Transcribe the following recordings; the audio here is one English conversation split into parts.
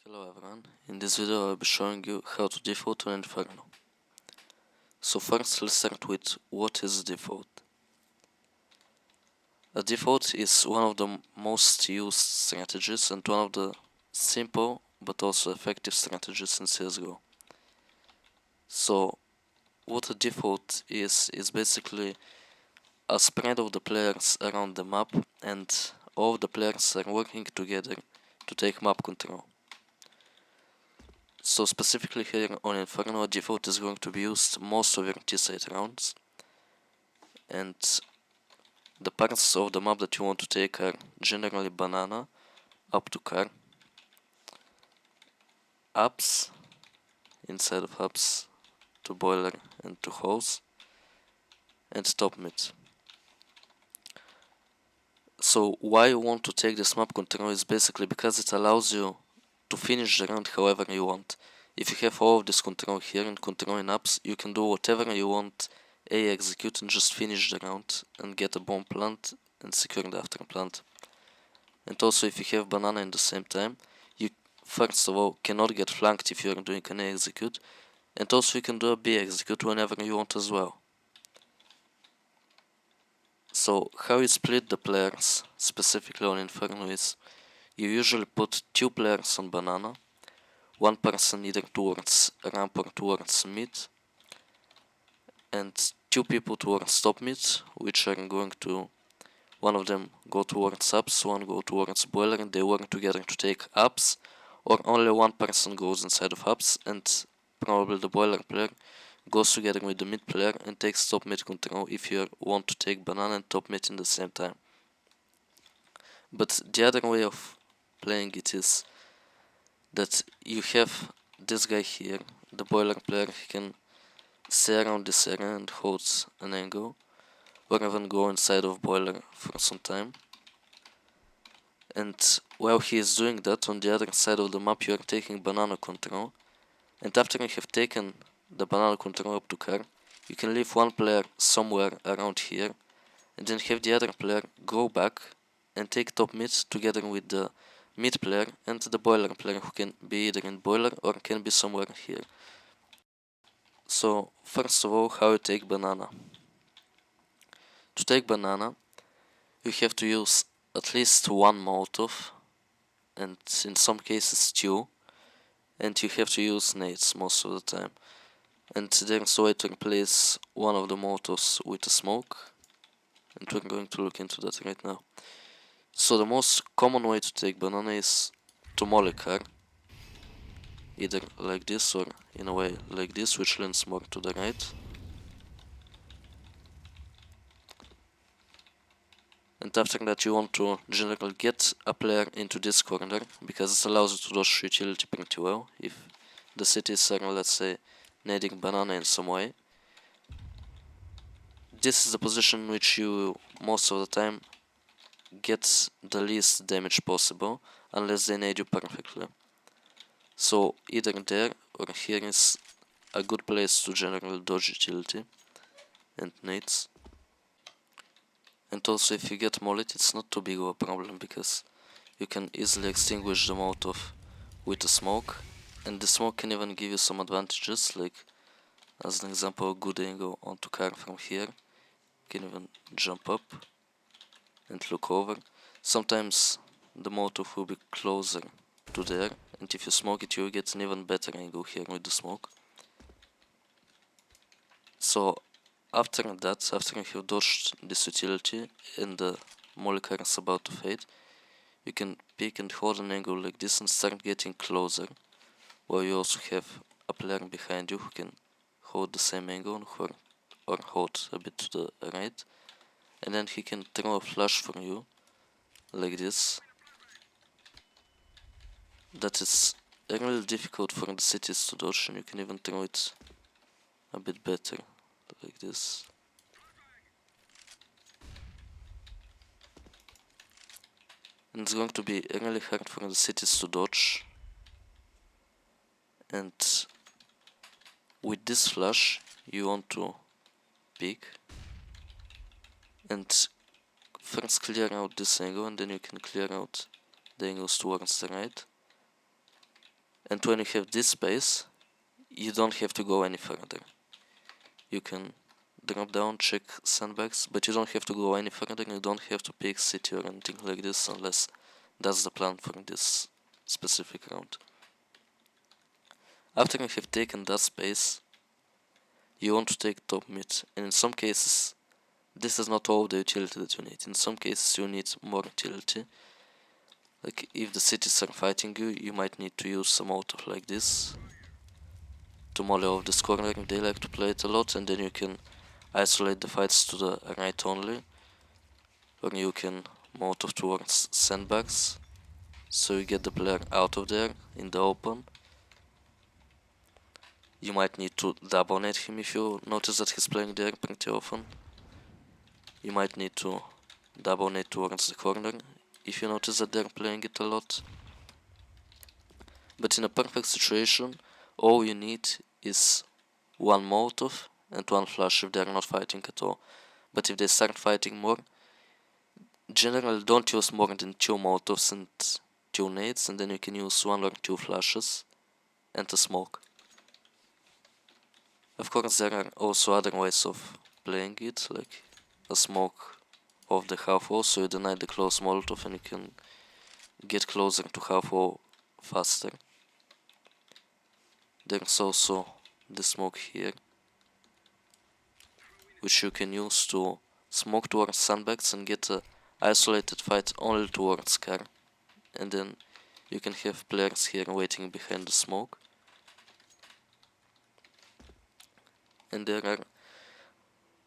Hello everyone, in this video I will be showing you how to default on Inferno. So first let's start with what is default. A default is one of the most used strategies and one of the simple but also effective strategies in CSGO. So what a default is basically a spread of the players around the map, and all of the players are working together to take map control. So specifically here on Inferno, a default is going to be used most of your T-side rounds, and the parts of the map that you want to take are generally banana, up to car, ups, inside of ups, to boiler and to hose, and top mid. So why you want to take this map control is basically because it allows you to finish the round however you want. If you have all of this control here and control in ups, you can do whatever you want, execute and just finish the round and get a bomb plant and secure the after plant. And also if you have banana in the same time, you first of all cannot get flanked if you are doing an A execute, and also you can do a B execute whenever you want as well. So how you split the players specifically on Inferno is you usually put 2 players on banana, 1 person either towards ramp or towards mid, and 2 people towards top mid, which are going to, one of them go towards ups, one go towards boiler, and they work together to take ups, or only 1 person goes inside of ups, and probably the boiler player goes together with the mid player and takes top mid control if you want to take banana and top mid in the same time. But the other way of playing it is that you have this guy here, the boiler player. He can stay around this area and hold an angle, or even go inside of boiler for some time. And while he is doing that, on the other side of the map you are taking banana control, and after you have taken the banana control up to car, you can leave 1 player somewhere around here, and then have the other player go back and take top mid together with the mid player and the boiler player, who can be either in boiler or can be somewhere here. So first of all, how you take banana. To take banana, you have to use at least 1 Molotov, and in some cases 2, and you have to use nades most of the time. And there's a way to replace one of the Molotovs with a smoke, and we're going to look into that right now. So the most common way to take banana is to molly car, either like this or in a way like this, which leans more to the right. And after that you want to generally get a player into this corner, because it allows you to dodge utility pretty well if the cities are, let's say, nading banana in some way. This is the position in which you most of the time get the least damage possible, unless they nade you perfectly. So either there or here is a good place to generally dodge utility and nades. And also if you get mollied, it's not too big of a problem, because you can easily extinguish the Molotov with a smoke, and the smoke can even give you some advantages, like as an example, a good angle onto car from here. You can even jump up and look over. Sometimes the Molotov will be closer to there, and if you smoke it, you get an even better angle here with the smoke. So after that, after you have dodged this utility and the molly car is about to fade, you can pick and hold an angle like this and start getting closer, while you also have a player behind you who can hold the same angle or hold a bit to the right, and then he can throw a flash for you like this. That is really difficult for the cities to dodge, and you can even throw it a bit better like this. And it's going to be really hard for the cities to dodge. And with this flash you want to pick and first clear out this angle, and then you can clear out the angles towards the right. And when you have this space, you don't have to go any further. You can drop down, check sandbags, but you don't have to go any further. You don't have to pick city or anything like this unless that's the plan for this specific round. After you have taken that space, you want to take top mid, and in some cases this is not all the utility that you need. In some cases you need more utility. Like if the cities are fighting you, you might need to use some auto like this to molly off this corner. They like to play it a lot, and then you can isolate the fights to the right only, or you can molotov towards sandbags, so you get the player out of there in the open. You might need to double net him if you notice that he's playing there pretty often. You might need to double net towards the corner if you notice that they're playing it a lot. But in a perfect situation, all you need is one molotov and one flash if they're not fighting at all. But if they start fighting more, generally don't use more than 2 molotovs and 2 nades, and then you can use 1 or 2 flashes and a smoke. Of course there are also other ways of playing it, like a smoke of the half wall, so you deny the close molotov and you can get closer to half wall faster. There's also the smoke here, which you can use to smoke towards sandbags and get a isolated fight only towards car, and then you can have players here waiting behind the smoke. And there are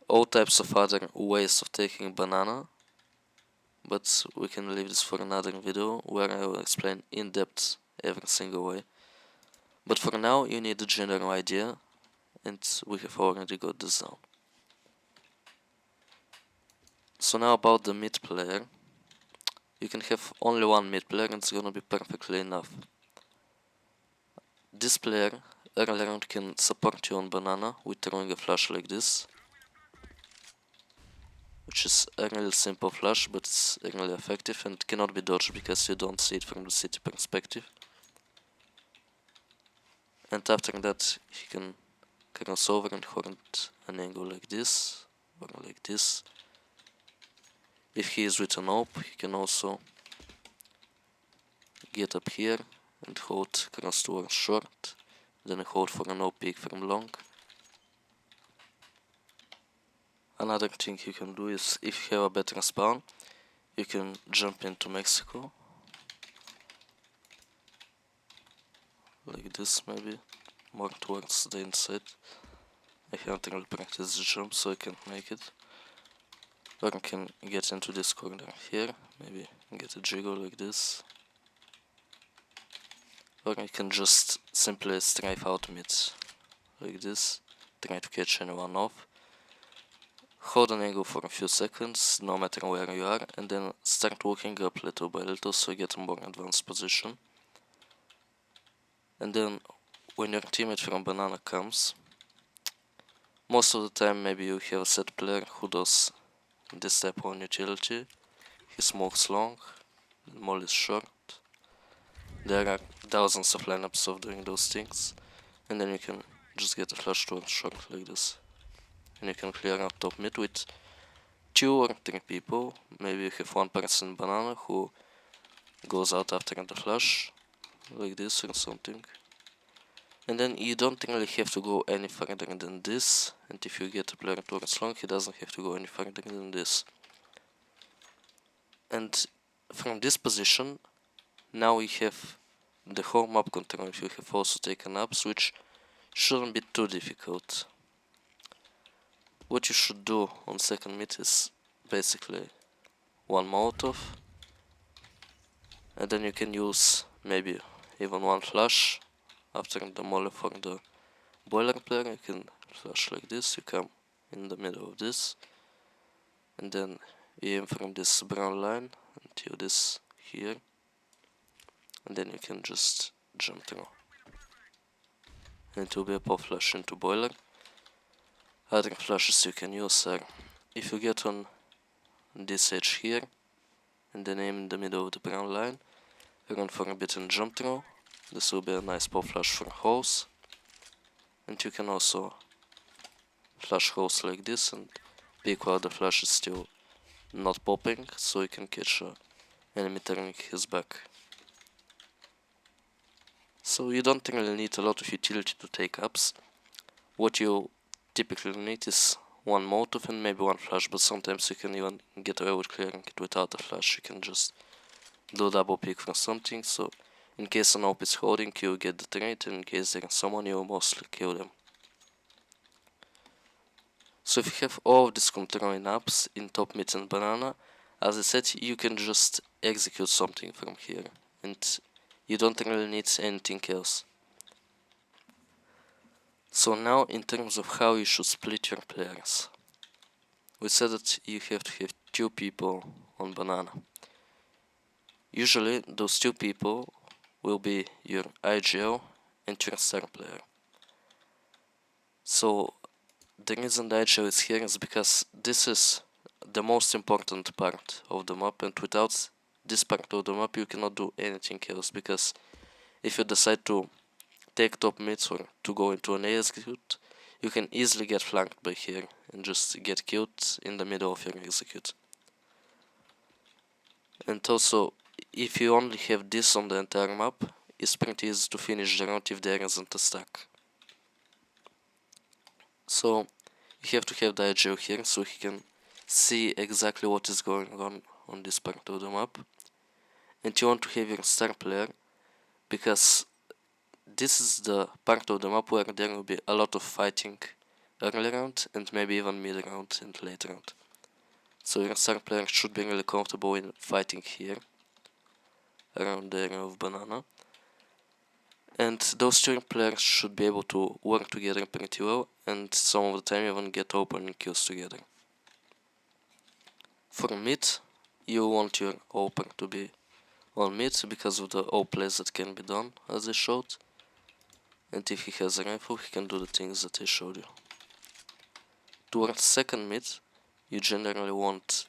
all types of other ways of taking banana, but we can leave this for another video where I will explain in depth every single way. But for now you need a general idea, and we have already got this down. So now about the mid player. You can have only one mid player and it's gonna be perfectly enough. This player early round can support you on banana with throwing a flash like this, which is a really simple flash, but it's really effective and cannot be dodged because you don't see it from the city perspective. And after that he can cross over and hold an angle like this or like this. If he is with an op, he can also get up here and hold cross towards short, then hold for an op peek from long. Another thing you can do is, if you have a better spawn, you can jump into Mexico. Like this maybe, more towards the inside. I haven't really practiced the jump so I can't make it. Or I can get into this corner here, maybe get a jiggle like this. Or I can just simply strafe out mid, like this, try to catch anyone off. Hold an angle for a few seconds, no matter where you are, and then start walking up little by little so you get a more advanced position. And then when your teammate from banana comes, most of the time maybe you have a set player who does this type of utility. He smokes long, mollies short. There are thousands of lineups of doing those things, and then you can just get a flash towards short like this. And you can clear up top mid with 2 or 3 people. Maybe you have one person banana who goes out after the flash, like this or something. And then you don't really have to go any further than this, and if you get a player towards long, he doesn't have to go any further than this. And from this position, now we have the whole map control. If you have also taken ups, which shouldn't be too difficult. What you should do on second mid is basically one molotov, and then you can use maybe even one flash. After the molly for the boiler player, you can flash like this, you come in the middle of this, and then you aim from this brown line until this here, and then you can just jump through. And it will be a pop flash into boiler. Other flashes you can use are, if you get on this edge here, and then aim in the middle of the brown line, run for a bit and jump through, this will be a nice pop flash for house. And you can also flash house like this and peek while the flash is still not popping, so you can catch an enemy turning his back. So you don't really need a lot of utility to take ups. What you typically need is one Molotov and maybe one flash, but sometimes you can even get away with clearing it without a flash. You can just do double peek from something, so in case an op is holding, you get the trade, and in case there is someone, you will mostly kill them. So if you have all of these controlling ups in top, mid and banana, as I said, you can just execute something from here, and you don't really need anything else. So now in terms of how you should split your players. We said that you have to have 2 people on banana. Usually those 2 people will be your IGL and your star player. So the reason the IGL is here is because this is the most important part of the map, and without this part of the map you cannot do anything else, because if you decide to take top mids or to go into an A execute, you can easily get flanked by here and just get killed in the middle of your execute. And also, if you only have this on the entire map, it's pretty easy to finish the round if there isn't a stack. So you have to have the IGL here so he can see exactly what is going on this part of the map. And you want to have your star player because this is the part of the map where there will be a lot of fighting early round and maybe even mid round and late round. So your star player should be really comfortable in fighting here around the area of banana. And those 2 players should be able to work together pretty well, and some of the time even get opening kills together. For mid, you want your opener to be on mid because of the all plays that can be done as I showed. And if he has a rifle, he can do the things that I showed you. Towards second mid, you generally want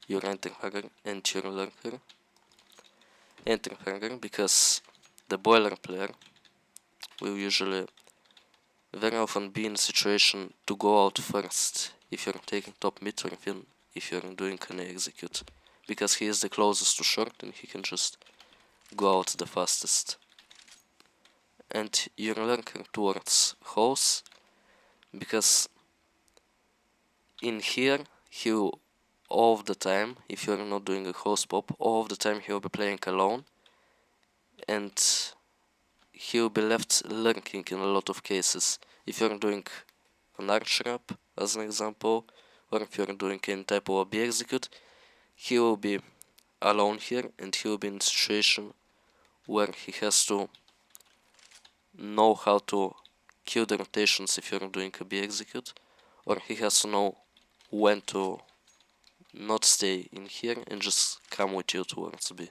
your Enterhanger and your Lurker. Enterhanger because the boiler player will usually very often be in a situation to go out first if you're taking top mid or even if you're doing an execute, because he is the closest to short and he can just go out the fastest. And you're lurking towards house because in here he will all of the time, if you're not doing a house pop, all of the time he will be playing alone and he will be left lurking in a lot of cases. If you're doing an arch wrap as an example, or if you're doing any type of OB execute, he will be alone here and he will be in a situation where he has to know how to kill the rotations if you're doing a B execute, or he has to know when to not stay in here and just come with you towards B.